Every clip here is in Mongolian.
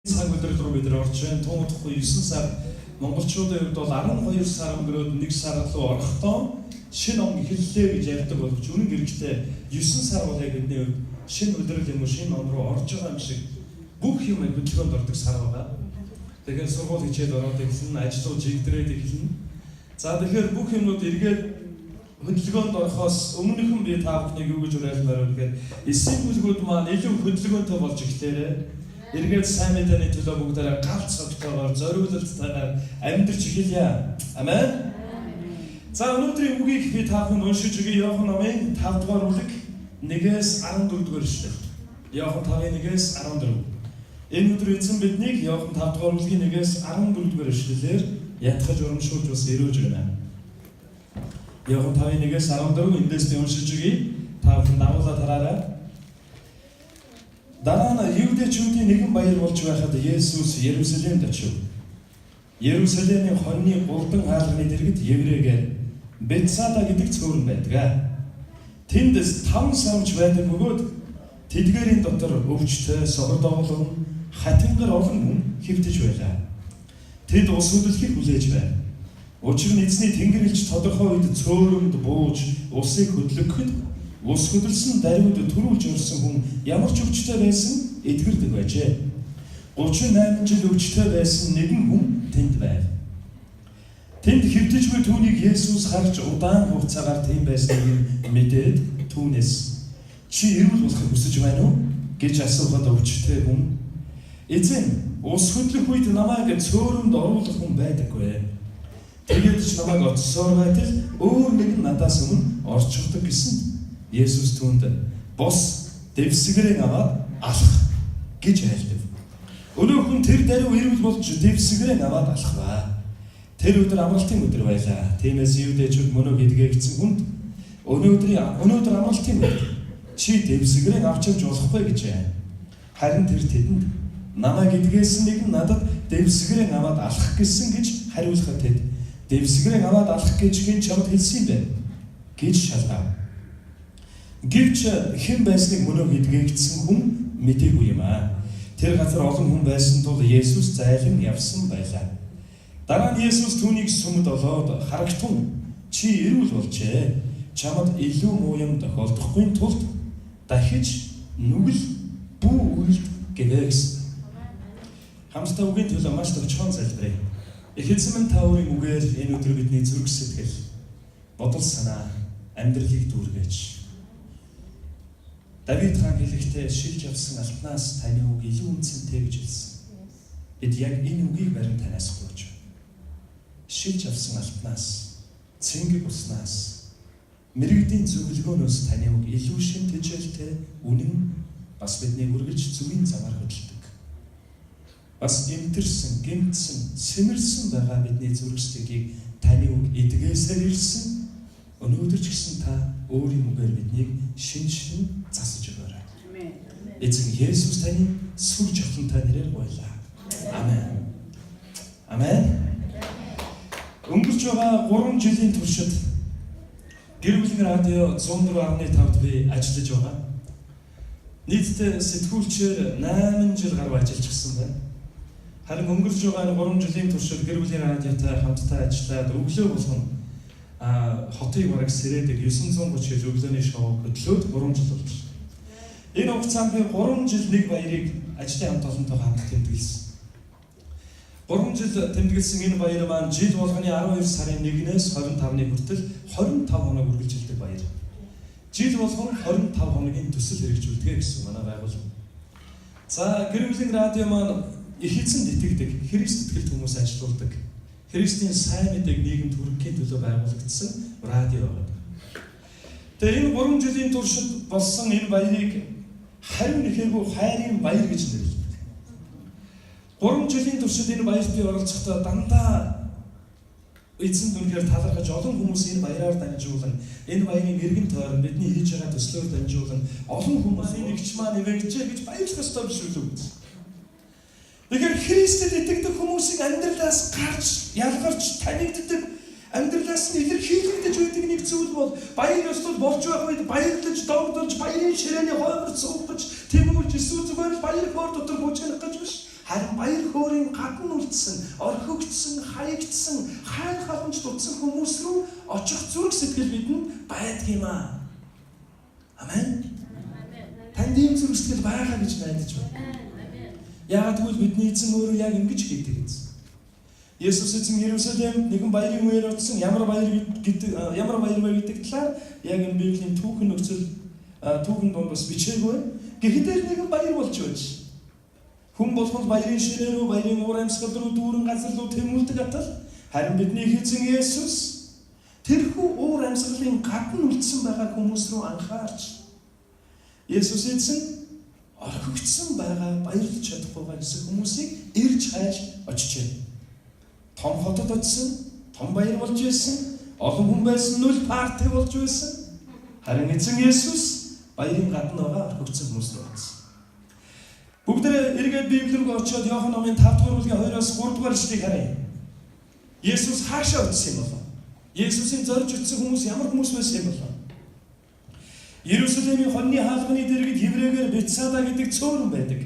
цаг өдөр рүү бид орж байна. Тунгахдахгүй 9 сар монголчуудын хувьд бол 12 сар өнгөрөөд 1 сар руу орохдоо шинэ он эхэллээ гэж ярьдаг боловч үнэн гэрчтэй 9 сар бол яг бидний хувьд шинэ өдрөл юм уу шинэ он руу орж байгаа юм шиг бүх юм хөдөлгөөнд ордог сар байгаа. Тэгэхээр сургууль хичээл ороод эхэлнэ, ажлууд жигдрээд эхэлнэ. За тэгэхээр бүх юмнууд эргээд хөдөлгөөнд орохоос өмнөхөн би та бүхнийг юу гэж уриалмаар вэ гэхээр эсийн бүлгүүд маань илүү хөдөлгөөнтэй болж эхлээрээ эргээд сайн мэдээний төлөө бүгдээрээ галт цогтойгоор зориулалттайгаар амьдарч эхэлье. Амен. За өнөөдрийн үгийг би та бүхэнд уншиж өгье. Иохан номын 5 дугаар бүлэг 1-ээс 14 дугаар эшлэл. Иохан 5:1-ээс 14. Энэ өдөр эзэн биднийг Иохан 5 дугаар бүлгийн 1-ээс 14 дугаар эшлэлээр ятгах урамшуулж бас өрөөж байна. Иохан 5:1-ээс 14 эндээс би уншиж өгье. Та бүхэн дагуулаад хараарай. Дараа нь Юудэчүүдийн нэгэн баяр болж байхад Есүс Ерүсалимд очив. Ерүсалимийн хоньны гурван хаалганы дэргэд Еврейгээр Бетсада гэдэг цөөрөн байдаг. Тэнд 5 самч байдаг бөгөөд тэдгээрийн дотор өвчтөй, согордоолон, хатингар олон хүн хэвтэж байлаа. Тэд ус хөдөлгөхийг хүлээж байна. Учир нь эзний тэнгэр элч тодорхой үед цөөрөмд бууж усыг хөдлөгөхөд ус хөдөлсөн даруйд төрүүлж өрсөн хүн ямар ч өвчтөй байсан эдгэрдэг байжээ. 38 жил өвчтөй байсан нэгэн хүн тэнд байв. Тэнд хэвтэж буй түүнийг Есүс харж удаан хугацаагаар тийм байсныг мэдээд түүнээс чи эрүүл болохыг хүсэж байна уу гэж асуухад өвчтөй хүн эзэн ус хөдлөх үед намайг цөөрөмд оруулах хүн байдаггүй. Тэгээд ч намайг оцсоор байтал өөр нэгэн надаас өмнө орчихдог гэсэн Есүс түүнд бос дэвсгэрээ аваад алах гэж айлдав. Өнөө хүн тэр даруй эрүүл болж дэвсгэрээ аваад алхваа. Тэр өдөр амралтын өдөр байлаа. Тиймээс Юудэчүүд мөнөө гэдгээгдсэн хүнд өнөөдөр амралтын өдөр чи дэвсгэрээ авч явж болохгүй гэжээ. Харин тэр тэдэнд намайг гэдгээсэн нэг нь надад дэвсгэрээ аваад алах гэсэн гэж хариулахад тэд дэвсгэрээ аваад алах гэж хэн чамд хэлсэн бэ гэж шалгав. Гэвч хэн байсныг мөнөө гэдгээгдсэн хүн мэдээгүй юм аа. Тэр газар олон хүн байсан тул Есүс зайлан явсан байлаа. Дараа нь Есүс түүнийг сүмд олоод харагтун чи эрүүл болжээ. Чамд илүү муу юм тохиолдохгүй тулд дахиж нүгэл бүү үйлд гэвэ гэсэн. Хамтдаа үгийн төлөө маш товчхон залбирая. Их эзэн минь та өөрийн үгээр энэ өдөр бидний зүрх сэтгэл, бодол санаа, амьдралыг дүүргэж. Давид хаан хэлэхдээ шилж авсан алтнаас таны үг илүү үнцэнтэй гэж хэлсэн. Бид яг энэ үгийг барин танаас гуйж байна. Шилж авсан алтнаас, цэнгэг уснаас, мэрэгдийн зөвлөгөөнөөс таны үг илүү шин тэжээлтэй, үнэн бас бидний үргэлж зүгийн замаар хөдөлдөг. Бас эмтэрсэн, гэмтсэн, сэмэрсэн байгаа бидний зүрх сэтгэлийг таны үг эдгээсээр ирсэн. Өнөөдөр ч гэсэн та өөрийн үгээр биднийг шин засаж өгөөрэй. Эзэн Есүс таны сүр жавхлантай нэрээр гуйлаа. Амен. Амен. Өнгөрч байгаа 3 жилийн туршид гэр бүлийн радио 104.5-д би ажиллаж байгаа. Нийтдээ сэтгүүлчээр 8 жил гаруй ажиллаж гисэн байна. Харин өнгөрч байгаа 3 жилийн туршид гэр бүлийн радиотой хамтдаа ажиллаад өглөө болгон хотыг бараг сэрээдэг 930 жил өглөөний шоу хөтлөөд 3 жил болж байна. Энэ хугацаанд би 3 жил нэг баярыг ажлын хамт олонтойгоо хамт тэмдэглэсэн. 3 жил тэмдэглэсэн энэ баяр маань жил болгоны 12 сарын 1-ээс 25-ны хүртэл 25 хоног үргэлжилдэг баяр. Жил болгон 25 хоногийн төсөл хэрэгжүүлдэг гэсэн манай байгууллага. За гэр бүлийн радио маань их эзэнд итгэдэг, Христ итгэлт хүмүүс ажилуулдаг. Христийн сайн мэдээг нийгэмд хүргэхийн төлөө байгуулагдсан радио байна. Тэгээ энэ 3 жилийн туршид болсон энэ баярыг харин нэхээгүй хайрын баяр гэж нэрлэдэг. 3 жилийн туршид энэ баярт би оролцохдоо дандаа эзэнд үнэхээр талархаж олон хүмүүс энэ баяраар дамжуулан энэ баярын эргэн тойрон бидний хийж байгаа төслөөр дамжуулан олон хүмүүсийн нэгч маань эвэгжээ гэж баярлах ёстой биш үү? Тэгэхээр Христэд итгэдэг хүмүүсийн амьдралаас гарч, ялгарч, танигддаг амьдралаас нь илэрхийлэгдэж байдаг нэг зүйл бол баяр ёслол болж байх үед баярлаж, догдолж, баярын ширээний хоймор суугаж, тэмүүлж, эсвэл зүгээр баяр хөөр дотор бүжгэнэх гэж биш. Харин баяр хөөрийн гадна үлдсэн, орхигдсон, хаягдсан, хайр халамж дутсан хүмүүс рүү очих зүрх сэтгэл бидэнд байдаг юм аа. Амен. Танд ийм зүрх сэтгэл байгаа гэж найдаж байна. Яагаад гэвэл бидний эзэн өөрөө яг ингэж гэдэг юм. Есүс эзэн Иерусалим нэгэн баярын үеэр очсон. Ямар баяр вэ гэдэг талаар яг энэ Библийн түүхэн нөхцөл түүхэн донд бас бичээгүй. Гэхдээ нэгэн баяр болж байж. Хүн болгонд баярын ширээ рүү, баярын уур амьсгал руу, дүүрэн газар руу тэмүүлдэг атал харин бидний эзэн Есүс тэрхүү уур амьсгалын гадна үлдсэн байгаа хүмүүс рүү анхаарч Есүс эзэн орхигдсон байгаа баярлаж чадахгүй байгаа гэсэн хүмүүсийг ирж хайж очижээ. Том хотод очсон, том баяр болж байсан, олон хүн байсан, нүл парти болж байсан. Харин эзэн Есүс баярын гадна байгаа орхигдсон хүмүүст очсон. Бүгдээ эргээд Библийг очиод Иохан номын 5 дугаар бүлгийн 2-оос 3 дугаар эшлэгийг харъя. Есүс хаашаа очсон юм болов? Есүсийн зорж очсон хүмүүс ямар хүмүүс байсан юм болов? Иерусалимийн хоньны хаалганы дэргэд Хеврээгээр Бетсада гэдэг цөөрөн байдаг.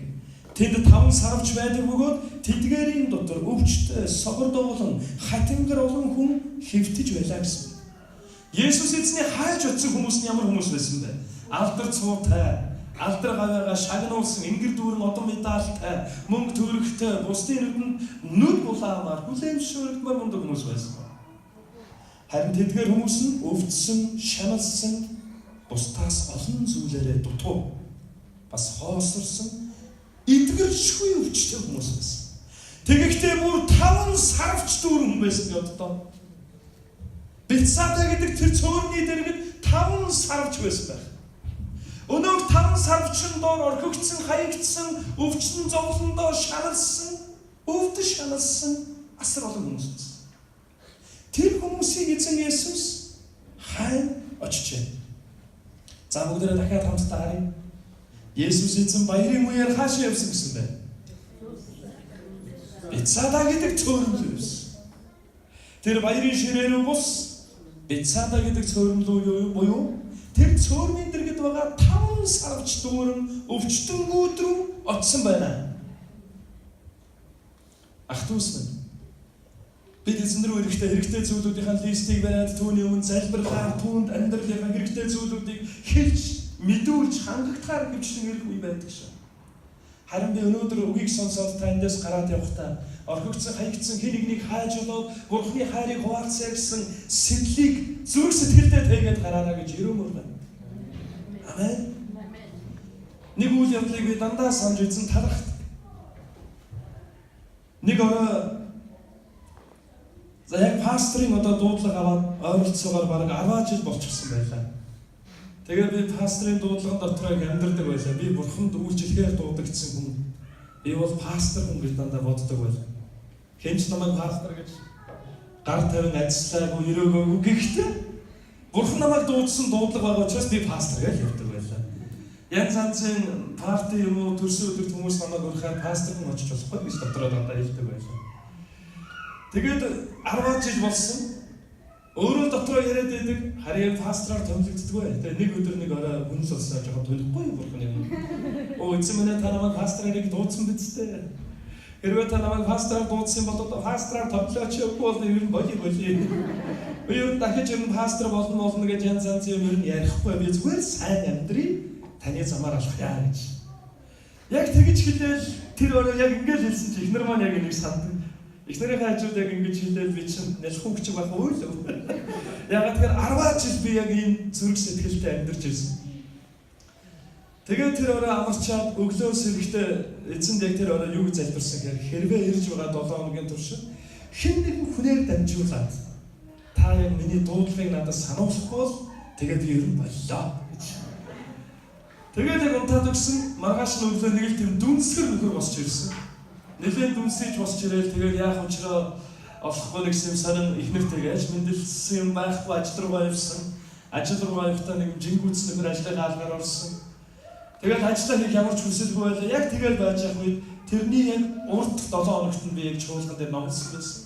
Тэнд 5 сарвч байдаг бөгөөд тэдгээрийн дотор өвчтөй, согор дуулан, хатингар олон хүн хэвтэж байлаа гэсэн. Есүс эзний хайж очсон хүмүүс нь ямар хүмүүс байсан бэ? Алдар цуутай, алдар гавьяага шагнуулсан, ингэр дүүрэн одон медальтай, мөнгө төгрөгтэй, бусдын нүдэнд нүд булаамаар, хүлээмжшөөрөгдмөр мундаг хүмүүс байсан. Харин тэдгээр хүмүүс нь өвдсөн, шаналсан, бусдаас олон зүйлээрээ дутуу, бас хоосорсон, эдгэршгүй өвчтэй хүмүүс байсан. Тэгэхдээ бүр 5 сарвч дүүрэн хүн байсан гэдээ. Бетсада гэдэг тэр цөөрний дэргэд 5 сарвч байсан байх. Өнөөх 5 сарвчин доор орхигдсон, хаягдсан, өвчин зовлондоо шаналсан, өвдөж шаналсан асар олон хүмүүс байсан. Тэр хүмүүсийг эзэн Есүс хайр очижээ. За бүгдээ дахиад хамтдаа харъя. Есүс эзэн баярын үеэр хаашаа явсан гэсэн бэ? Бетсада гэдэг цөөрөмл явсан. Тэр баярын ширээ рүү бус Бетсада гэдэг цөөрөмл буюу тэр цөөрмийн дэргэд байгаа 5 сарвч дүүрэн өвчтөнгүүд рүү очсон байна. Ах дүүс минь. Бид эзэн рүү хэрэгтэй зүйлүүдийн листийг бариад түүний өмнө залбирлаар түүнд амьдралынхаа хэрэгтэй зүйлүүдийг хэлж мэдүүлж хангагдахаар хөвчлэн ирэх үе байдаг шээ. Харин би өнөөдөр үгийг сонсоод та эндээс гараад явахдаа орхигдсон, хаягдсан хэн нэгнийг хайж болоод Бурхны хайрыг хуваалцъя гэсэн сэтлийг зүрх сэтгэлдээ тэгээд гараараа гэж өрөмөр байна. Амен. Нэг үйл явдлыг би дандаа санаж үзсэн талархдаг. Нэг орой за яг пастрын одоо дуудлага аваад ойролцоогоор бараг 10 жил болчихсон байлаа. Тэгээд би пастрын дуудлагын дотор амьдардаг байлаа. Би Бурханд үйлчлэхээр дуудагдсан хүн. Би бол пастор хүн гэж дандаа боддог байлаа. Хэнч намайг пастор гэж гар тавин ажиллаагүй өрөөгөөгүй гэхдээ Бурхан намайг дуудсан дуудлага байгаа учраас би пастор гэж явдаг байлаа. Янз янзын парти юм уу төрсөн өдөрт хүмүүс намайг урахаар пастор хүн очиж болохгүй гэж дотроо дандаа хэлдэг байлаа. Тэгээд 10 жил болсон. Өөрөө дотроо яриад байдаг. Харин пастораар томилогддгүй. Тэгээд нэг өдөр нэг орой хүн л олсноо жоохон төлөхгүй Бурхан юм. Оо эцэг минь та намайг пасторыг дуудсан биз дээ. Хэрвээ та намайг пастораар дуудсан бол одоо пастораар тоглооч явахгүй бол ер нь боли. Би ер нь дахиж ер нь пастор болно гэж янз янз юм ер нь ярихгүй. Би зүгээр сайн амьдрий. Таны замаар алхая гэж. Яг тэгж хэлээл тэр орой яг ингэж хэлсэн чи эхнэр маань яг энийг санддаг. Эхнэрийн хажууд яг ингэж хэлээд би чинь нэлхүү хүч байх уу л. Ягаад тэгэхээр 10 жил би яг ийм зүрх сэтгэлтэй амьдарч ирсэн. Тэгээд тэр орой амарчаад өглөө сэрэгтээ эзэнд яг тэр орой юу гэж залбирсан гэхээр хэрвээ ирж байгаа 7 хоногийн турш хэн нэгэн хүнээр дамжуулаад та яг миний дуудлагыг надад сануулахгүй бол тэгээд би ер нь боллоо гэж. Тэгээд яг унтаад өгсөн маргааш нь өглөө нэг л тийм дүнсгэр нөхөр босч ирсэн. Нэлээд дүнсэж босч ирээл тэгээд яах учраа олохгүй гэсэн сарын ихнэртэйгээс мэндэлсэн юм байхгүй ажил руугаа явсан. Ажил руугаа явахдаа нэг жингүүц нөхөр ажлын гаалгаар орсон. Тэгээд ажиллаа хийх ямар ч хүсэлгүй байлаа. Яг тэгэл байж явах үед тэрний яг урд 7 хоногт нь би яг чуулган дээр номлосон байсан.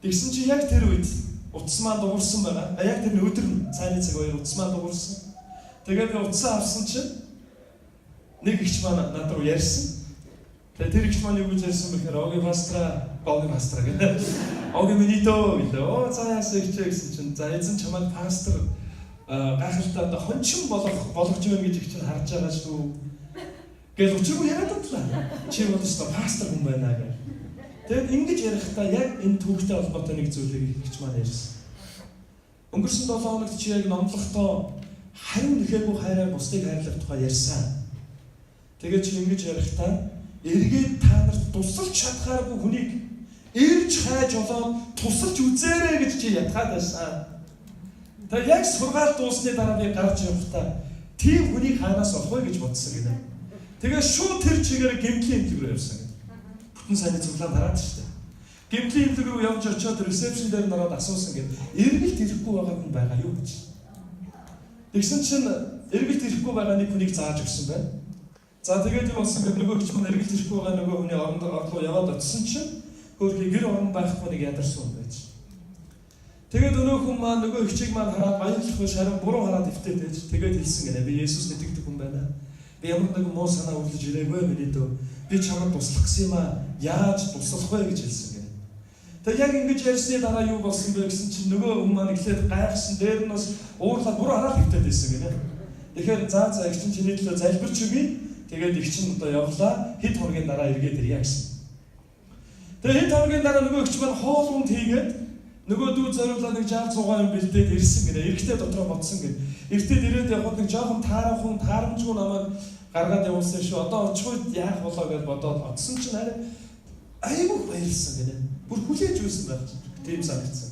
Тэгсэн чи яг тэр үед утас маань дуурсан байгаа. Яг тэр өдөр цайны цаг хоёр утас маань дуурсан. Тэгээд би утасаа авсан чинь нэг ихч маань над руу ярьсан. Яагаад гэхээр 10 жил би яг энэ зүрх сэтгэлтэй амьдарч ирсэн. Нэг өдөр би утасаа авсан. Тэгээд утасаа авсан чинь нэг ихч маань надад ирсэн. Тэгээд би утасаа авсан чинь 10 жил би яг энэ зүрх сэтгэлтэй амьдарч ирсэн. 10 жил би яг энэ зүрх сэтгэлтэй амьдарч ирсэн. Тэгээд Тэгээ тэр их маань юу гэж ярьсан бэхээр оги пастра гэдэг. Оги минидо гэдэг. Оо цаа яасан ихчээ гэсэн чинь за эзэн чамайг пастор гайхалтай одоо хончин болгож байна гэж их чинь харж байгаа шүү. Гэж өчигөө яриад батлаа. Чи бол өстой пастор хүн байна гэх. Тэгээд ингэж ярихдаа яг энэ түүхтэй холбоотой нэг зүйлийг ихч маань ярьсан. Өнгөрсөн 7 хоногт чи яг номлохдоо харин нэхээгүй хайраар бусдыг хайрлах тухай ярьсан. Тэгээд чи ингэж ярихдаа эргээд та нарт тусалж чадхааргүй хүнийг ирж хайж олоод тусалж үзээрэй гэж чи ятгаад байсан. Тэгээд яг сургаал дуусны дараа би гарч явахдаа тийм хүнийг хаанаас олох вэ гэж бодсон гинэ. Тэгээд шууд тэр чигээр гэмтлийн имлэг рүү явсан гэдэг. Бүтэн сайн цуглаан дараад шүү дээ. Гэмтлийн имлэг рүү явж очиод ресепшн дээр нараад асуусан гэдэг. Эргэлт ирэхгүй байгаа хүн байгаа юу гэж. Тэгсэн чинь эргэлт ирэхгүй байгаа нэг хүнийг зааж өгсөн байна. За тэгээд юм болсон гэдэг нөгөө хч маань эргэлт ирэхгүй байгаа нөгөө хүний орлоо яваад очисон чинь хөрхий гэр орон байхгүй нэг ядарсан хүн байж. Тэгээд өнөө хүн маань нөгөө хчийг маань хараад баярлахгүй шаран буруу хараад өвтөд байж. Тэгээд хэлсэн гэнэ би Есүс нэгдэг хүн байна. Би ямар нэгэн муу санаа үлдэж ирээгүй миний дөө. Би чамд туслах гэсэн юм аа. Яаж туслах вэ гэж хэлсэн гэнэ. Тэгээд яг ингэж ярьсны дараа юу болсон бэ гэсэн чинь нөгөө хүн маань эхлээд гайхсан дээр нь бас уурлаад буруу хараад өвтөд байсан гэнэ. Тэгэхээр за их чинь чиний төлөө залбирч өгье. Тэгээд их чинь одоо явлаа. Хэд хоногийн дараа эргээд ирье гэсэн. Тэгээд хэд хоногийн дараа нөгөө их чинь маань хоол унд хийгээд нөгөө дүү зориулаад нэг 60-100 юм бэлдээд ирсэн гэнэ. Эрэхтэй дотроо бодсон гэнэ. Эртээд ирээд явхад нэг жоохон таарамжгүй намайг гаргаад явуулсан шүү. Одоо очиход яах болоо гэж бодоод оцсон чинь харин аюу баярлсан гэнэ. Бүр хүлээж үйсэн байх чинь. Тийм санагдсан.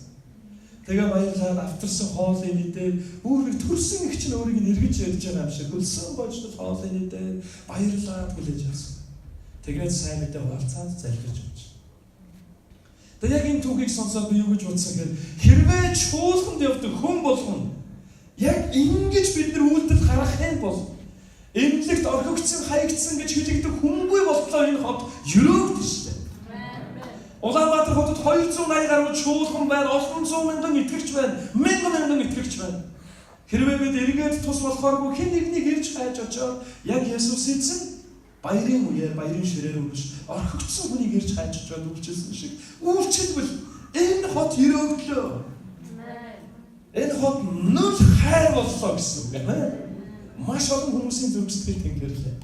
Тэгээ баярлаад авторсан хоолыг идээд өөрийг төрсөн их чинь өөрийг нэргэж ярьж байгаа юм шиг хөлсөн бочдод хоолыг идээд баярлаад хүлээж авсан. Тэгээд сайн мэдээ хуваалцаад залбирч өгч. Тэгээд яг энэ түүхийг сонсоод би юу гэж бодсон гэхээр хэрвээ чуулганд явдаг хүн болгоно яг ингэж бид нар үйлдэл гаргах юм бол эмнэлэгт орхигдсан хаягдсан гэж хэлэгдэх хүнгүй болтлоо энэ хот өрөөгдөн шүү дээ. Улаанбаатар хотод 280 гаруй чуулган байна, олон зуун мянган итгэгч байна, мянган итгэгч байна. Хэрвээ бид эргээд тус болохооргүй хэн нэгнийг ирж хайж очоод яг Есүс эзэн баярын үеэр баярын ширээр өгч орхигдсан хүнийг ирж хайж очоод үйлчилсэн шиг үйлчилбэл энэ хот өрөөгдлөө. Энэ хот нүл хайр боллоо гэсэн үг байна. Маш олон хүмүүсийн зүрх сэтгэл тэнгэрлээ.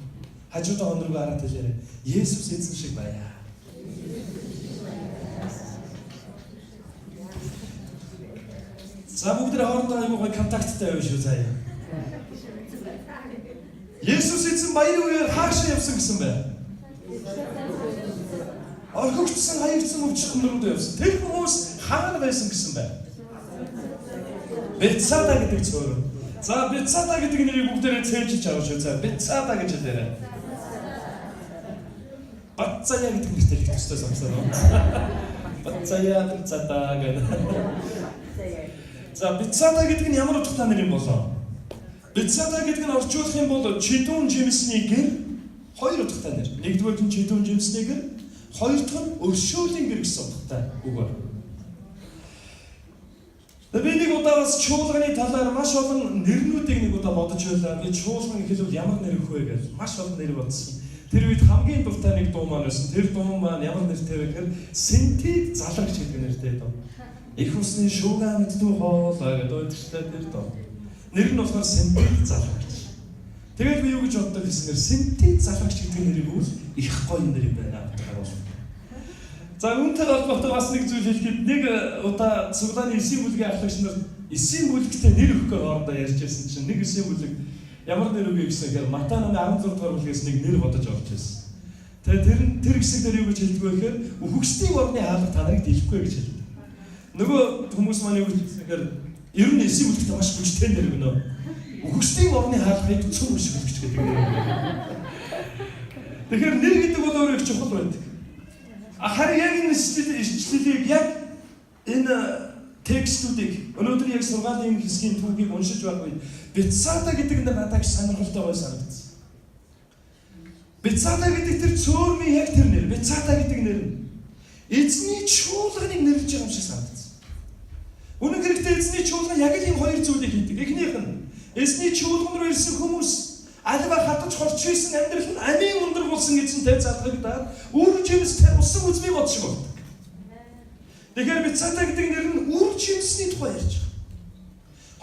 Хажуудаа өнөргөө хараад хэлээрэй. Есүс эзэн шиг байя. За бүгд хоорондоо аюу гой контакттай байв шүү заяа. Есүс эзэн баярын үеэр хаашаа явсан гэсэн бэ? Орхигдсан хаягдсан өвчтөн рүү явсан. Тэр хүмүүс хаана байсан гэсэн бэ? Бетсада гэдэг цөөр. За Бетсада гэдэг нэрийг бүгдээрээ цээжилж авах шүү. За Бетсада гэж хэлээрэй. Бацая гэдэг нэртэй их төстэй сонсоо. Бацая Бетсада гэдэг. За Бетсада гэдэг нь ямар утгатай нэр юм болоо? Бетсада гэдэг нь орчуулах юм бол чидүүн жимсний гэр хоёр утгатай нэр. Нэгдүгээр нь чидүүн жимсний гэр, хоёр дахь нь өршөөлийн гэр гэсэн утгатай үг байна. Би нэг удаа бас чуулганы талаар маш олон нэрнүүдийг нэг удаа бодож байлаа. Би чуулган хэлвэл ямар нэр өгөх вэ гэж маш олон нэр бодсон. Тэр үед хамгийн дуртай нэг дуу маань байсан. Тэр дуу маань ямар нэртэй вэ гэхээр Синтид залагч гэдэг нэртэй дуу. Их усны шууган мэддүү хоолой гэдэг өдөртлөө тэр доо. Нэр нь болохоор Синтид залагч. Тэгээд би юу гэж боддог гэснээр Синтид залагч гэдэг нэрийг үл их гоё нэр юм байна гэдэг харуулсан. За үүнтэй холбоотой бас нэг зүйл хэлэхэд нэг удаа цуглааны 9 бүлгийн ахлагч нар 9 бүлэгтэй нэр өгөхөөр хоорондоо ярьж байсан чинь нэг 9 бүлэг ямар нэр өгье гэсэн хэрэг Матай номын 16 дугаар бүлгээс нэг нэр бодож орж ирсэн. Тэгээд тэр хэсэг дээр юу гэж хэлдэг вэ гэхээр үхэгчдийн орны хаалга та нарыг дэлэхгүй гэж хэлдэг. Нөгөө хүмүүс маань юу гэж хэлэхээр ер нь 9 бүлэгтэй маш хүчтэй нэр өгнө. Үхэгчдийн орны хаалгыг цөм шиг өгч гэдэг нэр. Тэгэхээр нэр гэдэг бол өөрөө их чухал байдаг. Харин яг энэ ишлэлийг яг энэ текстүүдийг өнөөдөр яг сургаалын хэсгийн түүхийг уншиж байх үед Бетсада гэдэг нь надад сонирхолтой гоё санагдсан. Бетсада гэдэг тэр цөөрмийн яг тэр нэр. Бетсада гэдэг нэр нь эзний чуулганыг нэрлэж байгаа юм шиг санагдсан. Үнэн хэрэгтээ эзний чуулган яг л ийм хоёр зүйлийг хийдэг. Эхнийх нь эзний чуулган руу ирсэн хүмүүс Альва хатаж хорч исэн амьдрал нь амийн өндөр болсон гэжтэй залгагдаад үр жимстэй усан үзмий бодшиг болдог. Тэгэхээр Бицаата гэдэг нэр нь үр жимсний тухай ярьж байгаа.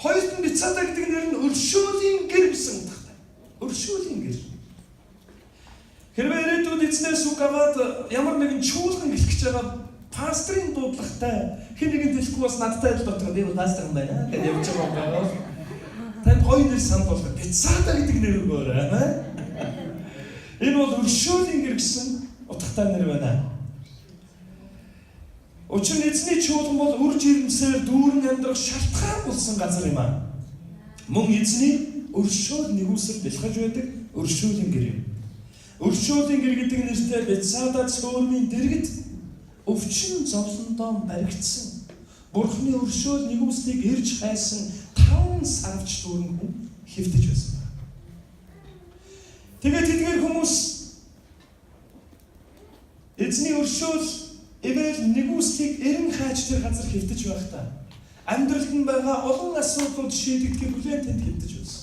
Хоёрт нь Бицаата гэдэг нэр нь өршөөлийн гэр гэсэн утгатай. Өршөөлийн гэр. Хэрвээ ирээдүйд эзнээс үг аваад ямар нэгэн чуулган гэлэх гэж байгаа пастрын дуудлагатай хэн нэгэн дэлгэхгүй бас надтай адил дотор би пастор юм байна гэдэг явж байгаа юм. Танд гоё нэр санал болгох. Бицаата гэдэг нэр өгөөрэй, аа. Энэ бол өршөөлийн гэр гэсэн утгатай нэр байна. Учир нь эзний чуулган бол үр жирэмсээр дүүрэн амьдрах шалтгаан болсон газар юм аа. Мөн эзний өршөөл нэгүсэл бэлхэж байдаг өршөөлийн гэр юм. Өршөөлийн гэр гэдэг нэртэй Бицаата цөөрмийн дэргэд өвчин зовлондоо баригдсан. Бурхны өршөөл нэгүслийг ирж хайсан 5 сарвч дүүрэн хүн хэвтэж байсан. Тэгээд тэдгээр хүмүүс эзний өршөөл эвэл нэгүслийг эрен хайж тэр газар хэвтэж байхдаа амьдралд нь байгаа олон асуудлууд шийдэгдэхийг хүлээн тэнд хэвтэж байсан.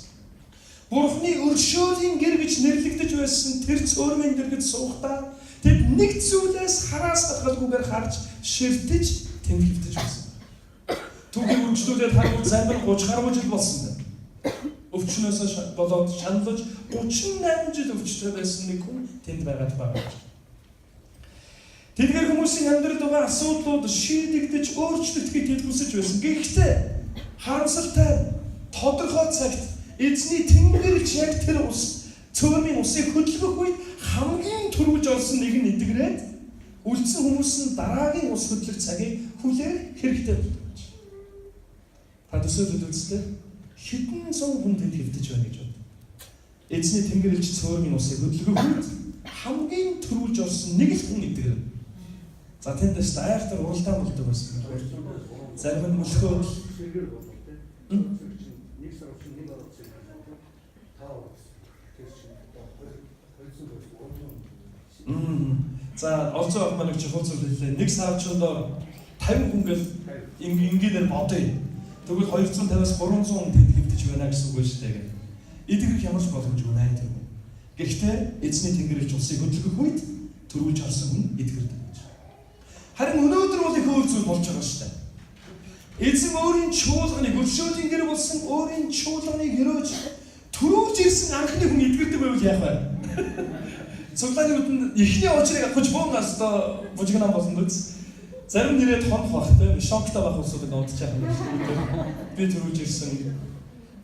Бурхны өршөөлийн гэр гэж нэрлэгдэж байсан тэр цөөрмийн дэргэд суухдаа тэд нэг зүйлээс хараас хатгалгүйгээр харж ширтэж тэнд хэвтэж байсан. Түүнийг үргэлжлүүлээд харвал замбар 30 гаруй жил болсон байна. Өвчнөөс болоод шаналж 38 жил өвчтэй байсан нэг хүн тэнд байгаад байгаа. Тэдгээр хүмүүсийн амьдралд байгаа асуудлууд шийдэгдэж өөрчлөгдөхийг тэд хүсэж байсан. Гэхдээ харамсалтай тодорхой цагт эзний тэнгэрлэгч яг тэр ус цөөрмийн усыг хөдөлгөх үед хамгийн түрүүлж олсон нэг нь эдгрээд үлдсэн хүмүүс нь дараагийн ус хөдлөх цагийг хүлээх хэрэгтэй болдог. Та төсөөлөд үзтээ хэдэн зуун хүн тэнд хэвтэж байна гэж бод. Эзний тэнгэрлэгч цөөрмийн усыг хөдөлгөх үед хамгийн түрүүлж олсон нэг л хүн эдгэр. За тэндээс айхтар уралдаан болдог байсан. Зарим нь мөлхөө За олцоо авах маань чухал зүйл хэлээ. Нэг сарчондоо 50 хүн гэл ингээр бодъё. Тэгвэл 250-аас 300 хүн тэнд хэвтэж байна гэсэн үг шүү дээ. Эдгэрх ямар ч боломж үнэ тэр. Гэхдээ эзний тэнгэрлэгч усыг хөдөлгөх үед төрүүлж харсан хүн эдгэрдэг. Харин өнөөдөр бол их өөр зүйл болж байгаа шүү дээ. Эзэн өөрийн чуулганыг өршөөлийн гэр болсон өөрийн чуулганыг хөрөөж төрүүлж ирсэн анхны хүн эдгэрдэг байвал яах вэ? Цуглааны үдэнд ихний очрыг авч буун гастаа бужигнаа болсон үз. Зарим нэрээ тонх бахтай, шоктой байх усуудыг унтчих юм байна. Би төрүүлж ирсэн.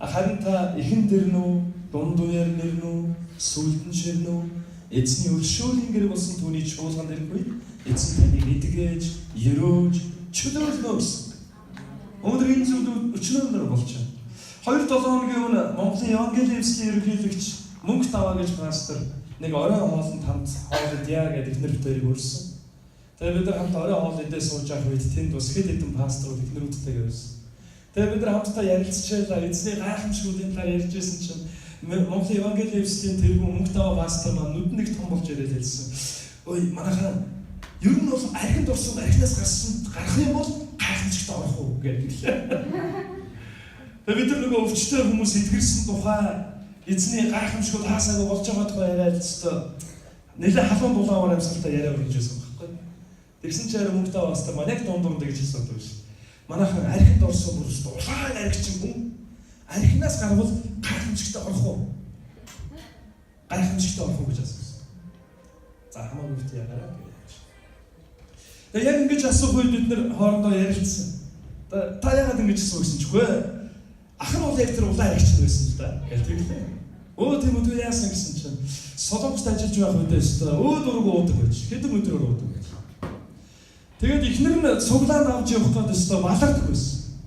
Харин та ихэн дэрнэ үү, дунд үеэр нэрнэ үү, сүлдэн ширнэ үү? Эзний өршөөлийн гэр болсон түүний чуулганд ирэх үед эзэн таныг эдгэж, ерөөж, чөлөөлнө гэсэн. Өнөөдөр энэ зүйлүүд өчнөөр болж байна. 2-7 хоногийн өмнө Монголын Евангелиевслийн ерөнхийлөгч мөнгө таваа гэж пастор нэг орой хоолнд хамт хоол идъя гэдэг ихнэр битэрийг өрсөн. Тэгээ бид нар хамт орой хоол идээ сууж авах үед тэнд бас хэд хэдэн пасторууд ихнэрүүдтэйгээ байсан. Тэгээ бид нар хамтдаа ярилцчихлаа. Эзний гайхамшгуудын талаар ярьж байсан чинь Монголын Евангелиевслийн тэргүүн мөнгө таваа пастор маань нүд нэг том болж яриад хэлсэн. Ой манайхаа ер нь бол архинд орсон архинаас гарах юм бол гайхамшигт орох уу гэдэг л. Тэгээ бид нар нөгөө өвчтөе хүмүүс эдгэрсэн тухай эзний гайхамшгууд хаасаагүй болж байгаа тухай яриад өстой нэлээ халуун дулаавар амьсгалтай яриа өргөжсэн байхгүй. Тэгсэн чинь арай мөнгөтэй баста маань яг дунд гэж хэлсэн юм шиг. Манайхан архинд орсон бүрс улаан архичин хүн архинаас гарвал гайхамшигт орох уу? Гайхамшигт орох уу гэж асуусан. За хамаагүй бит яагаад гэж. Тэгээ яг ингэж асуух үед бид нэр хоорондоо ярилцсан. Та яагаад ингэж асуусан ч үгүй. Ах нь бол яг тэр улаан архич байсан л да. Гэтэл өө тийм үү яасан гэсэн чинь Солонгост ажиллаж байх үедээ өстой дург уудаг байж хэдэн өдрөөр уудаг байж. Тэгээд ихнэр нь цуглаанд авч явах гээд өстой балардаг байсан.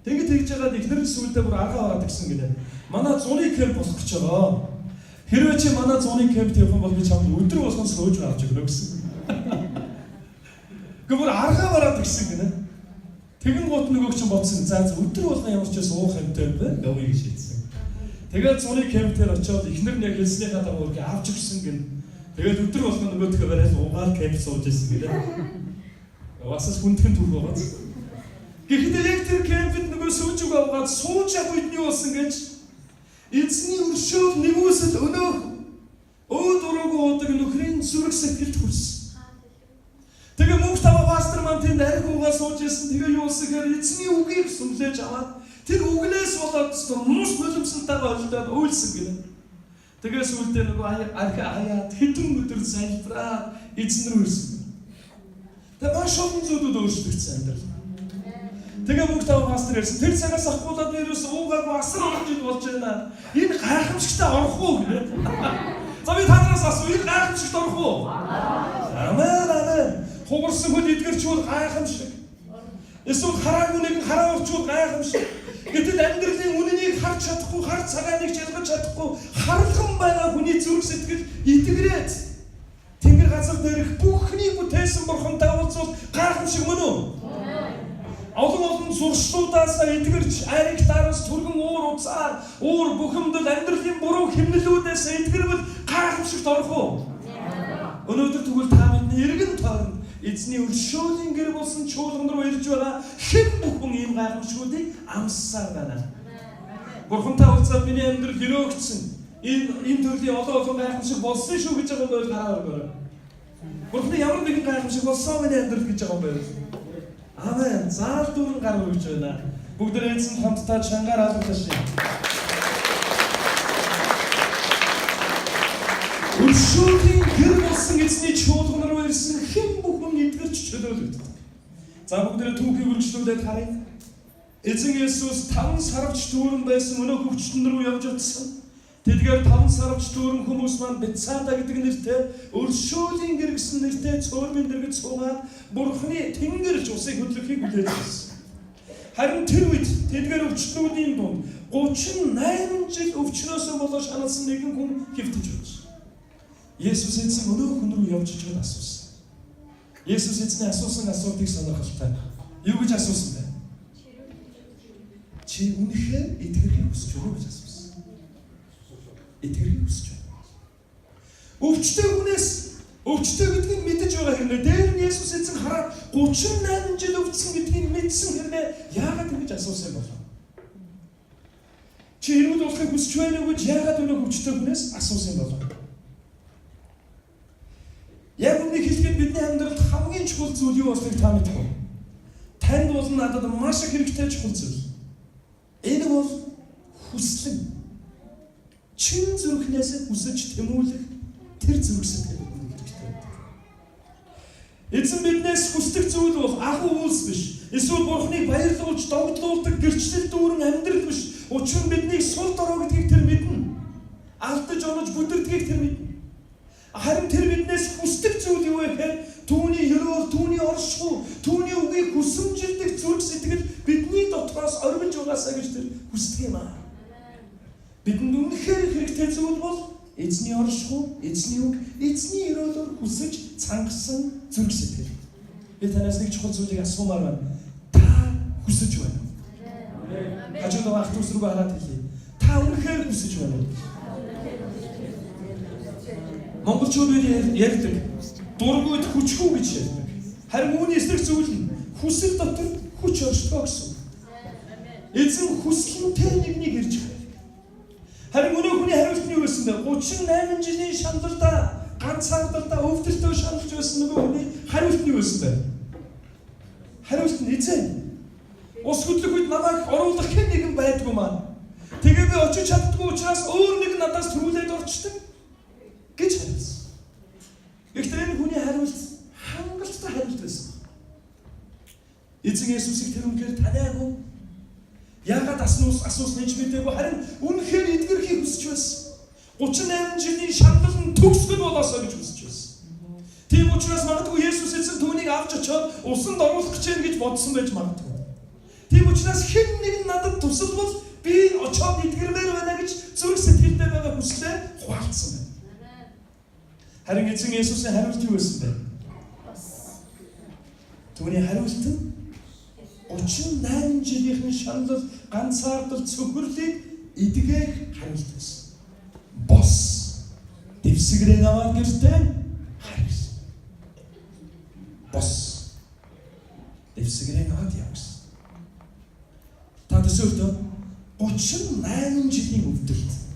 Тэгээд тэгж яагаад ихнэр нь сүулдэ бүр агаа ороод гисэн гэдэг. Манай зуны кемп болох гэж байгаа. Хэрвээ чи манай зуны кемпт явах бол би чамд өдөр болгон сууж авч өгнө гэсэн. Гүр аргаа ороод гисэн гэнэ. Тэгэн гут нөгөөг чинь бодсон. За өдөр болгон ямар ч суух юмтай байна. Явъя гэж хэлсэн. Тэгээд зуны кемптээр очиод ихнэр нь яг хэлснийхаа дагуу үргэ авч өгсөн гэн. Тэгээд өдөр болгон нөгөөдгөө бариад угаал кемп сууж ирсэн гэдэг. Васас хүндхэн түүх байгаа. Гэхдээ яг тэр кемпэд нөгөө сүүж угаагаад сууж явах үед нь юу болсон гэж Эзний өршөөл нэгүсэл өнөөх өө дуруугүй уудаг нөхрийн зүрх сэтгэлд хүрсэн. Тэгээ мөнх таваа пастор маань тэнд архиугаа сууж ирсэн. Тэгээ юу болсон гэхээр эзний үгийг сүмлээж аваад тэр үгнээс болоод хүмүүс боловсралтайгаа олдоод үйлсэн гэнэ. Тэгээ сүлдээ нөгөө хаяад хэдэн өдөр залбираад эзэн рүү ирсэн. Тэгээ маш олон зүйлүүд өөрчлөгдсөн амьдрал. Тэгээ мөнх таваа пастор ирсэн. Тэр цагаас ахгуулаад нэрээс уугаагүй асар олон жил болж байна. Энэ гайхамшигтай орох уу гэнэ. За би танаас асуу, энэ гайхамшигт орох уу? Амен, амен. Хугарсан хүн эдгэрчүүл гайхамшиг. Эсвэл хараагүй нэг хараа урчуул гайхамшиг. Гэтэл амьдралын үнэнийг харж чадахгүй, хар цагааныг ялгаж чадахгүй, харалхан байгаа хүний зүрх сэтгэл эдгэрээд тэнгэр газар дээрх бүхнийг бүтээсэн бурхантай уулзвал гайхамшиг мөн үү? Олон зуршлуудаас эдгэрч, ариг дараас түргэн уур уцаар, уур бухимдал амьдралын буруу хэмнэлүүдээс эдгэрвэл гайхамшигт орох уу? Өнөөдөр тэгвэл та бидний эргэн тойронд эзний өршөөлийн гэр болсон чуулган руу ирж байгаа хэн бүхэн ийм гайхамшигуудыг амссаар байна. Бурхантай уулзаад миний амьдрал өрөөгдсөн. Энэ төрлийн олон гайхамшиг болсон шүү гэж байгаа бол гараа өргөөрэй. Бурханы ямар нэгэн гайхамшиг болсон миний амьдрал гэж байгаа юм байна. Амен. Заал дүүрэн гар өргөж байна. Бүгдээ эзэн хамтдаа чангаар алгадаж байна. Өршөөлийн гэр болсон эзний чуулган руу ирсэн хэн бүхэн эдгэрч чөлөөлөгддөг. За бүгдээ түүхийг үргэлжлүүлээд харъя. Эзэн Есүс 5 сарвч дүүрэн байсан өнөө хөвчтөн рүү явж утсан. Тэдгээр 5 сарвч дүүрэн хүмүүс маань Бетсайда гэдэг нэртэй өршөөлийн гэр гэсэн нэртэй цөөрмөн дэргэд суугаад Бурханы тэнгэрч усыг хөдлөхийг хүлээж байсан. Харин тэр үед тэдгээр өвчтнүүдийн дунд 38 жил өвчнөөсөө болоод шаналсан нэгэн хүн хэвтэж байна. Есүс эзэн өнөө хүн рүү явж чад асуусан. Есүс эзний асуусан асуултыг сонирхолтой. Юу гэж асуусан бэ? Чи үнэхээр эдгэрхийг хүсэж байна уу гэж асуусан. Эдгэрхийг хүсэж байна. Өвчтэй хүнээс өвчтэй гэдгийг мэдэж байгаа хэрнээ дээр нь Есүс эзэн хараад 38 жил өвчсөн гэдгийг мэдсэн хэрнээ яагаад ингэж асуусан болов? Чи эрүүл болохыг хүсэж байна уу гэж яагаад өнөө өвчтэй хүнээс асуусан болов? Яг үнийг хэлэхэд бидний амьдралд хамгийн чухал зүйл юу болохыг та мэдэх үү? Танд бол надад маш их хэрэгтэй чухал зүйл. Энэ бол хүслэн. Чин зүрхнээс хүсэж тэмүүлэх тэр зүрх сэтгэл бидний хэрэгтэй байдаг. Эзэн биднээс хүсдэг зүйл бол агуу үйлс биш. Эсвэл Бурхныг баярлуулж догдлуулдаг гэрчлэл дүүрэн амьдрал биш. Учир нь бидний сул дорой гэдгийг тэр мэднэ. Алдаж онож бүдэрдгийг тэр мэднэ. Харин тэр биднээс хүсдэг зүйл юу вэ гэхээр түүний ёроол, түүний оршихуй, түүний үгийг хүсэмжилдэг зүрх сэтгэл бидний дотроос орвилж угаасаа гэж тэр хүсдэг юм аа. Бидэнд үнэхээр хэрэгтэй зүйл бол эзний оршихуй, эзний үг, эзний ёроолоор хүсэж цангасан зүрх сэтгэл. Би танаас нэг чухал зүйлийг асуумаар байна. Та хүсэж байна уу? Хажууд ах дүүс рүү хараад хэлье. Та үнэхээр хүсэж байна уу? Монголчууд ярьдаг. Дургүйд хүчгүй гэж ярьдаг. Харин үүний эсрэг зүйл нь хүсэл дотор хүч оршдог гэсэн. Эзэн хүслэнтэй нэгнийг ирж байдаг. Харин өнөө хүний хариулт нь юу гэсэн бэ? 38 жилийн шаналлаа, ганцаардалдаа өвдөлтөө шаналж байсан нөгөө хүний хариулт нь юу гэсэн бэ? Хариулт нь эзэн. Ус хөдлөх үед намайг оруулах хэн нэгэн байдгүй маань. Тэгээ би очиж чаддгүй учраас өөр нэг надаас төрүүлээд орчдөг гэж хариулсан. Гэхдээ энэ хүний хариулт хангалттай хариулт байсан. Эзэн Есүсийг тэр үнээр таниагүй. Яагаад асуусныг ч мэдээгүй, харин үнэхээр эдгэрхийг хүсэж байсан. 38 жилийн шаналл нь төгсгөл болоосоо гэж хүсэж байсан. Тийм учраас магадгүй Есүс эзэн түүнийг авч очоод усанд оруулах гэж байна гэж бодсон байж магадгүй. Тийм учраас хэн нэгэн надад тусалбал би очоод эдгэрмээр байна гэж зүрх сэтгэлдээ байгаа хүслээ хуваалцсан байна. Харин эзэн Есүсийн хариулт юу байсан бэ? Түүний хариулт нь 38 жилийн шаналл ганцаардал цөхрлийг эдгээх хариулт байсан. Бос дэвсгэрээ аваад гэртээ харьсан. Бос дэвсгэрээ аваад явсан. Та төсөөлтөө 38 жилийн өвдөлт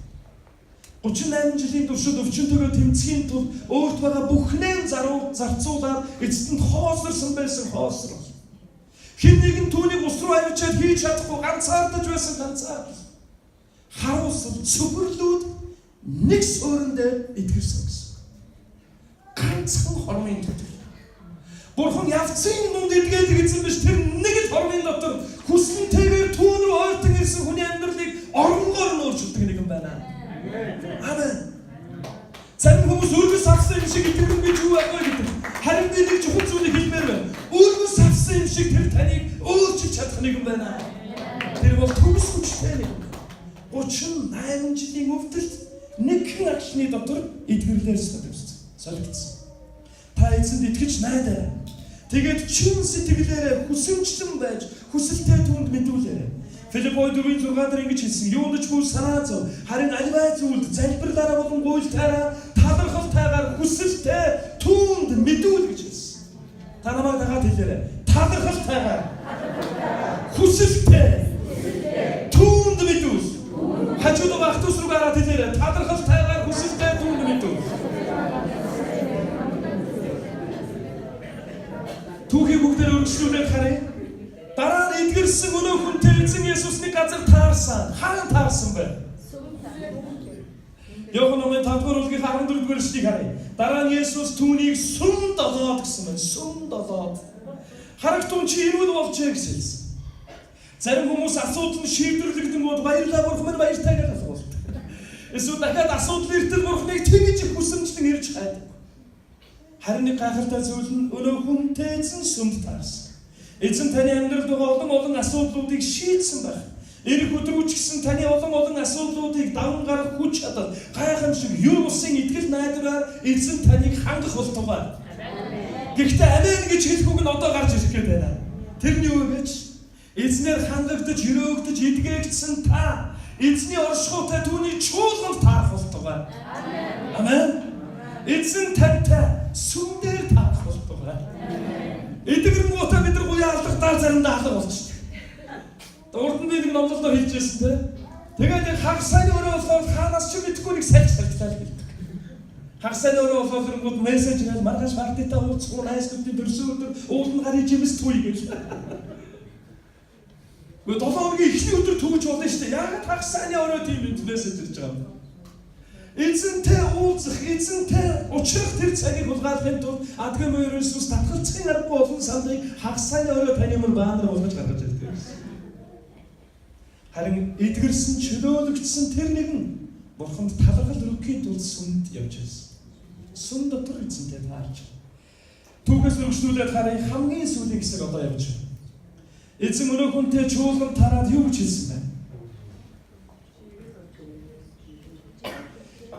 38 жилийн туршид өвчнөдөө тэмцэхийн тулд өөрт байгаа бүхнээ зарцуулаад эцэст нь хоосорсон байсан хоосрол. Хэн нэгэн түүнийг ус руу авчиад хийж чадахгүй ганцаардаж байсан ганцаардал. Харуусал цөбөрлүүд нэг суурьндээ итгэрсэн гэсэн. Ганцхан хормын дотор. Бурхан явцын дунд эдгээд гэсэн биш, тэр нэг л хормын дотор хүслэнтэйгээр түүн рүү ойртон ирсэн хүний амьдралыг оронгоор нь өөрчилдөг нэгэн байна. Амен. Зарим хүмүүс өргөс авсан юм шиг итгэн гэж юу аахгүй гэдэг. Харин би нэг чухал зүйлийг хэлмээр байна. Өргөс авсан юм шиг тэр таныг өөрчилж чадах нэгэн байна. Тэр бол төгс хүчтэй нэг. 38 жилийн өвдөлт нэг хэн агшны дотор эдгэрлээр солигдсон. Та эзэнд итгэж найдаа. Тэгээд чин сэтгэлээрээ хүсэмжлэн байж хүсэлтэй түнд мэдүүлээрэй. Филиппой 4:6 ингэж хэлсэн. Юунд ч бүр санаа зов. Харин альваа зүйлд залбирлаараа болон гуйлтаараа талархалтайгаар хүсэлтэй түнд мэдүүл гэж хэлсэн. Та намайг дагаад хэлээрэй. Талархалтайгаар хүсэлтэй түнд мэдүүл. Хажууд байгаа ахтус руу гараад хэлээрэй. Талархалтайгаар хүсэлтэй түнд мэдүүл. Түүхийг бүгдээр өргөжлүүлээд харъя. Дараа нь эдгэрсэн өнөө хүнтэй эзэн Есүс нэг газар таарсан. Хаана таарсан бэ? Йохан 5-р 14-р эшлэгийг харъя. Дараа нь Есүс түүнийг сүм долоод гэсэн байна. Сүм долоод. Харагтун чи ирүүл болжээ гэж хэлсэн. Зарим хүмүүс асуудал нь шийдвэрлэгдэнгүүт баярлалаа бурхан минь баяртай гэж асуулт. Эсвэл дахиад асуудал иртэл бурханыг тэгж их хүсэмжлэн ирж хайдаг. Харин нэг гайхалтай зүйл нь өнөө хүнтэй эзэн сүмд таарсан. Эзэн таны амьдралд байгаа олон асуудлуудыг шийдсэн байх. Ирэх өдрүүч гэсэн таны олон асуудлуудыг даван гарах хүч чадал гайхамшиг юр усын итгэл найдвараар эзэн таныг хангах болтугай. Гэхдээ амен гэж хэлэхүүг нь одоо гарч ирэх гээд байна. Тэрний юу гэж эзнэр хангагдаж өрөөгдөж эдгээгдсэн та эзний оршихуйтай түүний чуулганд таарах болтугай. Амен. Эзэн тантай сүм дээр таарах болтугай. Эдгэр муутай бид нар гуяа алдагдаад заримдаа алга болчихсон. Урд нь нэг номлолоо хэлж байсан те. Тэгээд яг хагас сайн өөрөө болохоор хаанаас ч мэдгүй нэг салж салжлаа л гэдэг. Хагас сайн өөрөө болохоор мессеж ирэл маргааш партитай уулзах найзуудын дөрсөн өдөр уулын гарыг жимс түүй гэж. Гүр 7 хоногийн эхний өдөр түүж болно шүү дээ. Яг хагас сайн өөрөө тийм мессеж ирж байгаа юм. Эзэнтэй уулзах, эзэнтэй учрах тэр цагийг хулгайлахын тулд адгийн мөрөн Иесус татгалцахын аргагүй олон саналыг хагас сайн өөрөө таны мөр баанаар болгож гаргаж ирдэг. Харин эдгэрсэн чөлөөлөгдсөн тэр нэгэн бурханд талархал өргөхийн тулд сүмд явж байсан. Сүм дотор эзэнтэй таарч. Түүхээс өргөжлүүлээд харъя хамгийн сүүлийн хэсэг одоо явж байна. Эзэн өнөө хүнтэй чуулган тараад юу гэж хэлсэн бэ?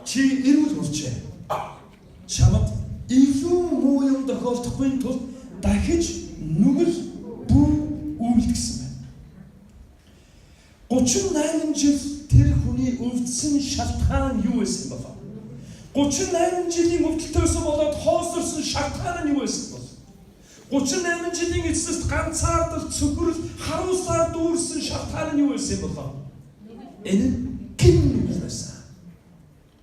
Чи ирүүл болчээ. Чамд илүү муу юм тохиолдохгүй тул дахиж нүгэл бүр үйлдгсэн байна. 38 жил тэр хүний өвдсөн шалтгаан юу байсан бэ? 38 жилийн өвдөлтөөс болоод хоосорсон шалтгаан нь юу байсан бэ? 38 жилийн эцэст ганцаардал цөхрөл харуусаар дүүрсэн шалтгаан нь юу байсан бэ? Энэ гин нүгэл байсан.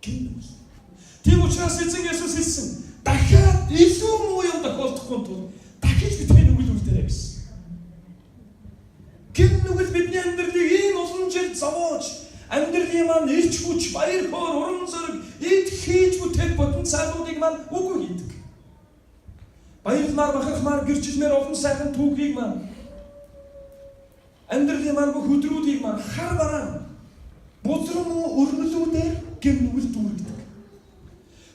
Тийм учраас эзэн Есүс хэлсэн. Дахиад илүү муу юм тохиолдохгүй тул дахиж битгий нүгэл үлдээрэй гэсэн. Гин нүгэл бидний амьдралыг ийм олон жил зовоож амьдралын маань ирч хүч, баяр хөөр, урам зориг, эд хийж бүтээх потенциалуудыг маань үгүй хийдэг. Баярлмаар, бахархмаар, гэрчилмээр олон сайхан түүхийг маань амьдралын маань бүх өдрүүдийг маань хар бараа бодром өрнөлүүдээр гин нүгэл дүүргдэг.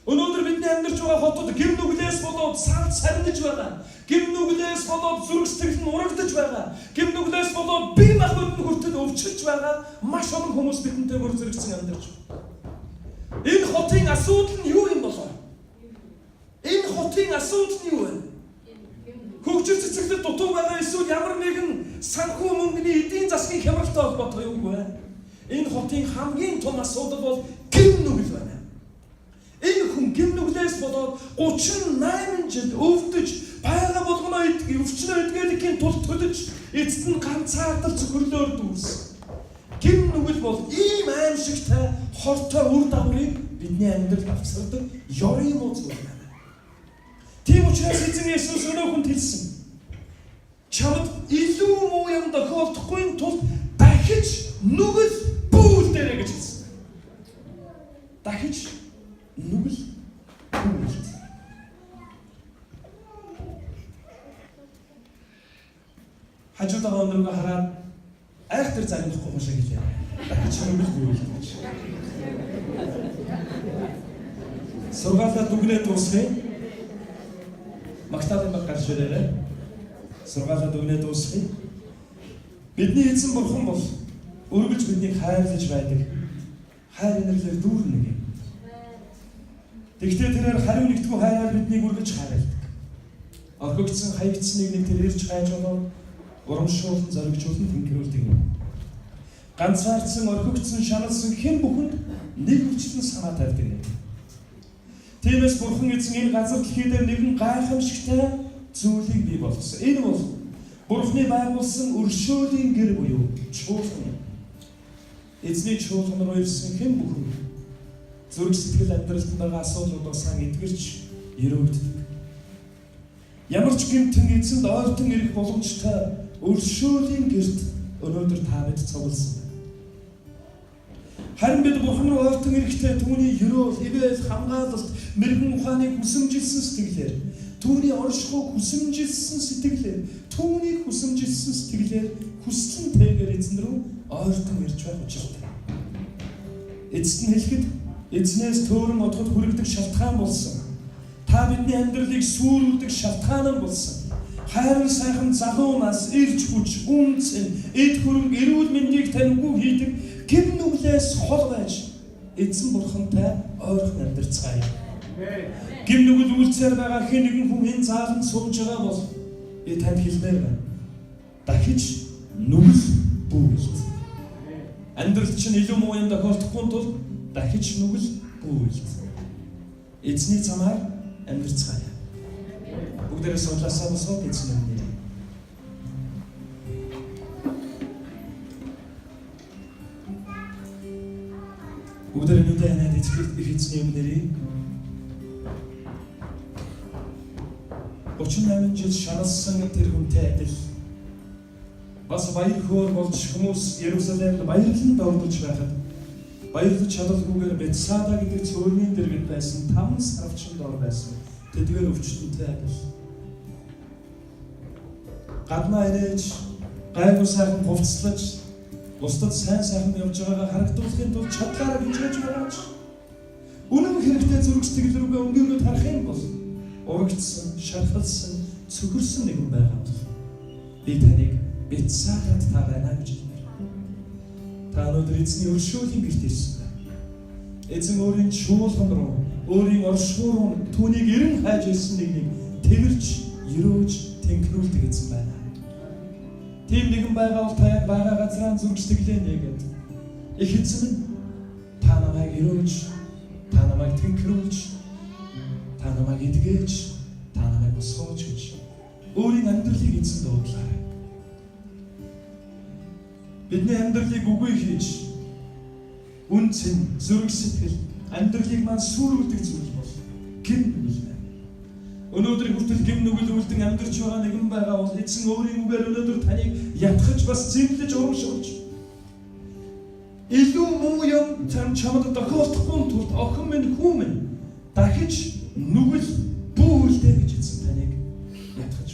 Өнөөдөр бидний амьдарч байгаа хотод гин нүглээс болоод сард сарниж байгаа. Гин нүглээс болоод зүрх сэтгэл нь урагдж байгаа. Гин нүглээс болоод бие махбод нь хүртэл өвчилж байгаа маш олон хүмүүс бидэнтэй бүр зэрэгцэн амьдарч байна. Энэ хотын асуудал нь юу юм болоо? Энэ хотын асуудал нь юу вэ? Хөгжил цэцэглэлд дутуу байгаа эсвэл ямар нэгэн санхүү мөнгөний эдийн засгийн хямралтай холбоотой юу вэ? Энэ хотын хамгийн том асуудал бол гин нүгэл байна. Энэ хүн гин нүглээс болоод 38 жил өвдөж байга болгоно өвчнөө эдгэхийн тулд төлөж эцэст нь ганцаардал цөхрлөөр дүүрсэн. Гин нүгэл бол ийм аимшигтай хортой үр дагаврыг бидний амьдралд авчирдаг ёрын муу зүйл байна. Тийм учраас эзэн Есүс өнөөхөнд хэлсэн. Чамд илүү муу юм тохиолдохгүй тул дахиж нүгэл бүүлдээрэй гэж хэлсэн. Дахиж нүгэл бүүлд. Хажуудаага өнөөгөө хараад айхтар загнахгүй юм шиг хэлээ. Дахиж нүгэл бүүлд гэж. Сургаалаа дүгнээд дуусгая. Магтаалын баг гарч ирээрэй. Сургаалаа дүгнээд дуусгая. Бидний эзэн бурхан бол үргэлж биднийг хайрлаж байдаг. Хайр инэрлэр дүүрнэ гэх. Тэгвэл тэрээр хариу нэгтгүй хайраар биднийг үргэлж хайрладаг. Орхигдсан хаягдсныг нэг тэр ирж хайж болоо урамшуулан зоригжуулан тэнхрүүлдэг юм. Ганцаардсан орхигдсан шаналсан хэн бүхэнд нэг хүчлэн санаа тавьдаг юм. Тиймээс бурхан эзэн энэ газар дэлхий дээр нэгэн гайхамшигтай зүйлийг бий болгосон. Энэ бол Бурханы байгуулсан өршөөлийн гэр буюу чуулган. Эзний чуулган руу ирсэн хэн бүхэн зүрх сэтгэл амьдралд байгаа асуудлуудаас эдгэрч өрөөгддөг. Ямар ч гэмтэн эзэнд ойртон ирэх боломжтой өршөөлийн гэрт өнөөдөр та бид цугласан. Харин бид Бурхан руу ойртон ирэхдээ түүний өрөөл, ивэл, хамгаалалт, мэрэгэн ухааныг хүсэмжилсэн сэтгэлээр, түүний оршихуйг хүсэмжилсэн сэтгэлээр, түүнийг хүсэмжилсэн сэтгэлээр хүслэн тэйгээр эзэн рүү ойртон ирж байх учиртай. Эцэст нь хэлэхэд эзнээс төөрөн одоход хүрэгдэг шалтгаан болсон. Та бидний амьдралыг сүрүүлдэг шалтгаан болсон. Хайр сайхан залуу нас, ирж хүч, үнцэн, эд хөрөнгө, эрүүл мэндийг таньгүй хийдэг гим нүглээс хол байж эзэн бурхантай ойрхон амьдарцгаая. Гим нүгэл үйлцээр байгаа хэн нэгэн хүн энэ зааланд сууж байгаа бол танд хэлмээр байна. Дахиж нүгэл бүүлд. Амьдрал чинь илүү муу юм тохиолдохгүй тул дахиж нүгэл бүүлд. Эзний замаар амьдарцгаая. Бүгдээрээ судлаасаа босоод эзэн өмнө. Бүгдээрээ нүдээ ханаад эзний өмнө. 38 жил шаналсан тэр хүнтэй адил бас баяр хөөр болж хүмүүс Ерүсалимд баярлан дордож байхад баярлаж чадалгүйгээр Бетсада гэдэг цөөрийн дэргэд байсан 5 сарвчин дор байсан. Тэдгээр өвчтөнтэй адил. Гаднаа ирээж гайгүй сайхан хувцлаж бусдад сайн сайхан явж байгаагаа харагдуулахын тулд чадлаараа хинжээж байгаач. Үнэн хэрэгтэй зүрх сэтгэл рүүгээ өнгөрөөд харах юм бол урагдсан, шархалсан, цөхөрсөн нэгэн байгаа бол би таныг Бетсадад та байна гэж хэлмээр. Та өнөөдөр эзний өршөөлийн гэрт ирсэн байна. Эзэн өөрийн чуулган руу, өөрийн оршихуй руу түүнийг эрен хайж ирсэн нэгнийг тэрж, өрөөж, тэнхрүүлдэг эзэн байна. Тийм нэгэн байгаа бол та яг байгаа газраа зүрх сэтгэлээ нэгээд их эзэн минь та намайг өрөөж, та намайг тэнхрүүлж, та намайг эдгээж, та намайг босгооч гэж өөрийн амьдралыг эзэн дуудлаа. Бидний амьдралыг үгүй хийж үнцэн, зүрх сэтгэл, амьдралыг маань сүрүүлдэг зүйл бол гим нүгэл байна. Өнөөдрийн хүртэл гим нүгэл үлдэн амьдарч байгаа нэгэн байгаа бол эзэн өөрийн үгээр өнөөдөр таныг ятгахж бас зэмлэж урамшуулж илүү муу юм чамд тохиолдохгүй тулд охин минь хүү минь дахиж нүгэл бүүлдэ гэж эзэн таныг ятгахж.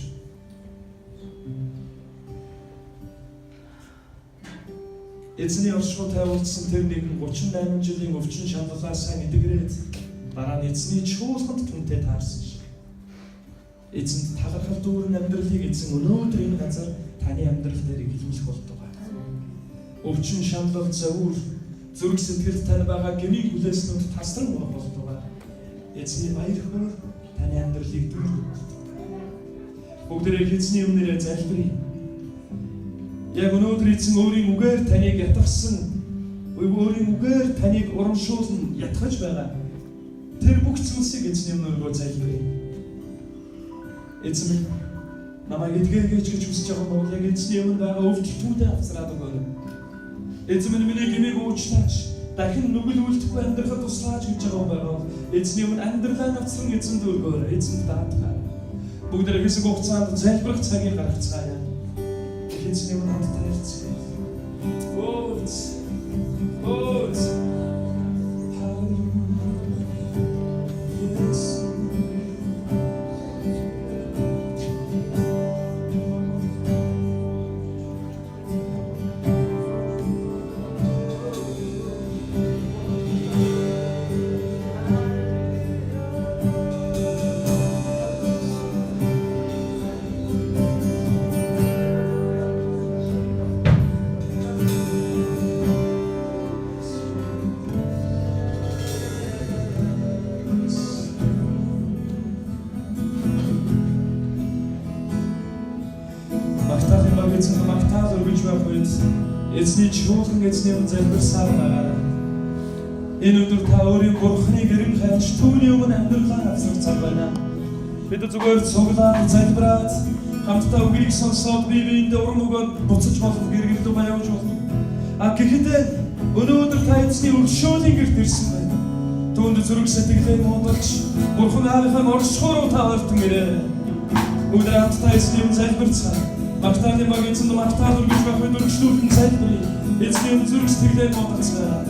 Эзний оршихуй тавьуулсан тэр нэгэн 38 жилийн өвчин шаналлаасаа эдгрээд дараа нь эзний чуулганд түнтэй таарсан шиг. Эзэнд талархал дүүрэн амьдралыг эзэн өнөөдөр энэ газар таны амьдрал дээр илүүлэх болтугай. Өвчин шаналл зөвүүр зүрх сэтгэлд тань байгаа гмийг хүлээснүүд тасран болох болтугай. Эзний баяр хөөр таны амьдралыг дүүргэх. Бүгдээрээ эзний өмнөрөө залбирая. Яг өнөөдөр эзэн өөрийн үгээр таныг ятгахсан, өөрийн үгээр таныг урамшуулн ятгахж байгаа. Тэр бүх зүйлсийг эзний өмнөрөө залбирая. Эзэн минь намайг эдгээргэж гэж хүсэж байгаа бол яг эзний өмнө байгаа өвчлөлтүүдээ авсраад өгөөрэй. Эзэн минь миний гмийг уучлаач. Дахин нүгэл үлдэхгүй амьдрахад туслаач гэж байгаа юм. Эзний өмнө амьдралаа навцсан эзэн дүүргөөр эзэн даатгаа. Бүгдээ хэсэг хугацаанд залбирах цагийг гаргацгаая. Эзний өмнө хамтдаа ирцгээе. Эзэн магтаал өргөж байх үед эзний чуулган эзний өмнө залбирсаар байгаарай. Энэ өдөр та өөрийн Бурхны гэрэн хайж түүний өмнө амьдралаа авсах цаг байна. Бид зүгээр цуглаад залбираад хамтдаа үгийг сонсоод бие биендээ урам өгөөд буцаж болох гэргэлдүү баяж болно. Гэхдээ өнөөдөр та эзний өршөөлийн гэрт ирсэн байна. Түүнд зүрх сэтгэлээ муудалж Бурхан аавынхаа оршихоор та ортон ирээ. Өдөр хамтдаа эзний өмнө залбирцгаая. Магтаалын баг эзэнд магтаал өргөж байх үед өргөжлүүлэн залбирая. Эзний өмнө зүрх сэтгэлээ муудалцгаая.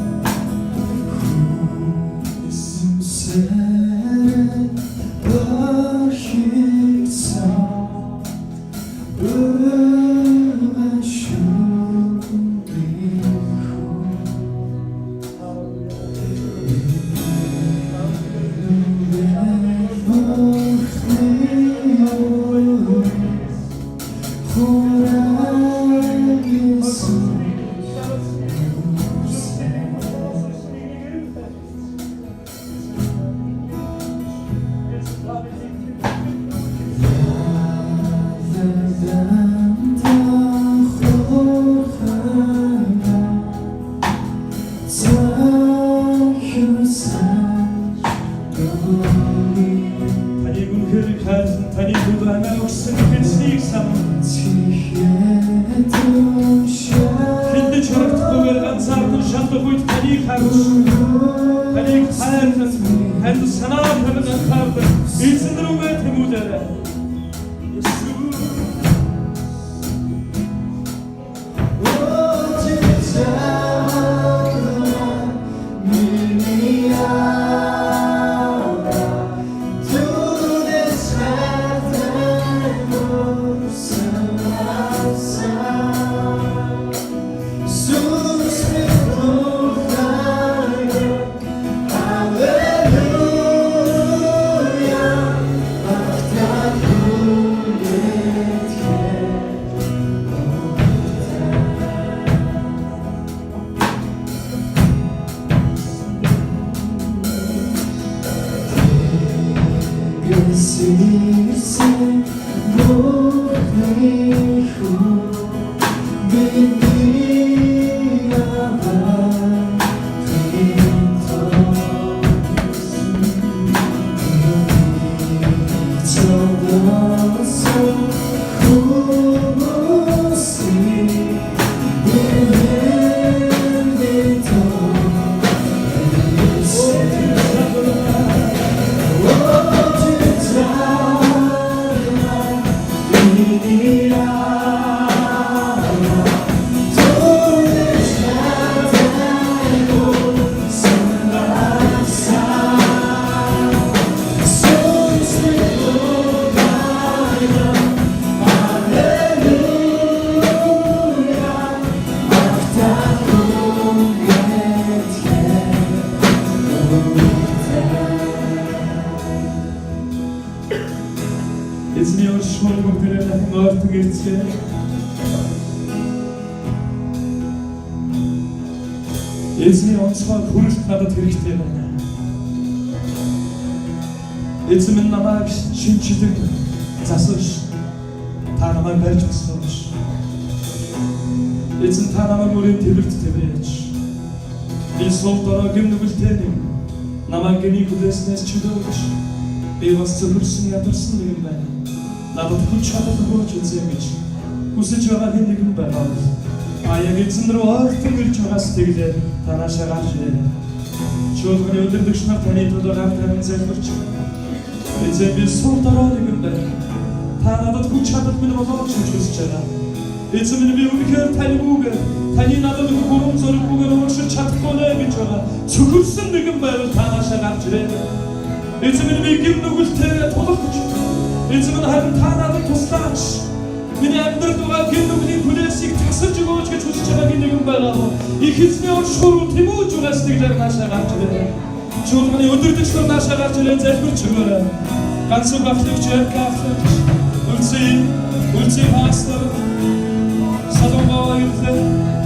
Эзний онцгой хүрэлт надад хэрэгтэй байна. Эзэн минь намайг шинчилэг засаж та намайг барьж өгсөн. Эзэн та намайг өөрийн төвөрт тавьяач. Би сул дорой гимнүгэлтэй намайг гиний хүлээснээс чөлөөлж би бас зөвхөрсөн ядарсан нэгэн байна. Надад хүч чадал өгөөч эзэн гэж хүсэж байгаа хэн нэгэн байна. аяг эзэн рүү ойрхон ирж байгаа сэтгэлээр танаашаа гарч ирээ. Чуулганы өдөрдөгч нар таны төлөө гар тавин залбирч байна. Эзэн би сул дорой юм байна. Та надад хүч чадал минь болооч гэж хүсэж байгаа. Эзэн минь би үнэхээр таны үгээр таны надад хүрэн зориг үгээр ууршиж чадахгүй нэ гэж байгаа. Цөхөрсөн нэгэн байвал танаашаа гарч ирээ. Эзэн минь би гим нүгэлтэй тулгаж. Эзэн минь харин та надад туслаач. Миний амьдралд байгаа гин нүглийн хүлээсийг тасалж өгөөч гэж хүсэж байгаа нэгэн байгаа. Их эзний оршуур тэмүүлж байгаа сэтгэлээр наашаа гарч ирээ. Чуулганы өдөрдөгч нар наашаа гарч ирээ залбирч өгөөрэй. Ганцхан багтлагч яркаахлагч үлций пастор салонгаа ирсэн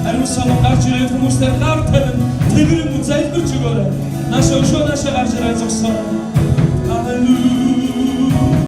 ариун салон гарч ирээд хүмүүстэй гар тавин тэгрэн залбирч өгөөрэй. Наашаа гарч ирээ зогсоо. Халелуя.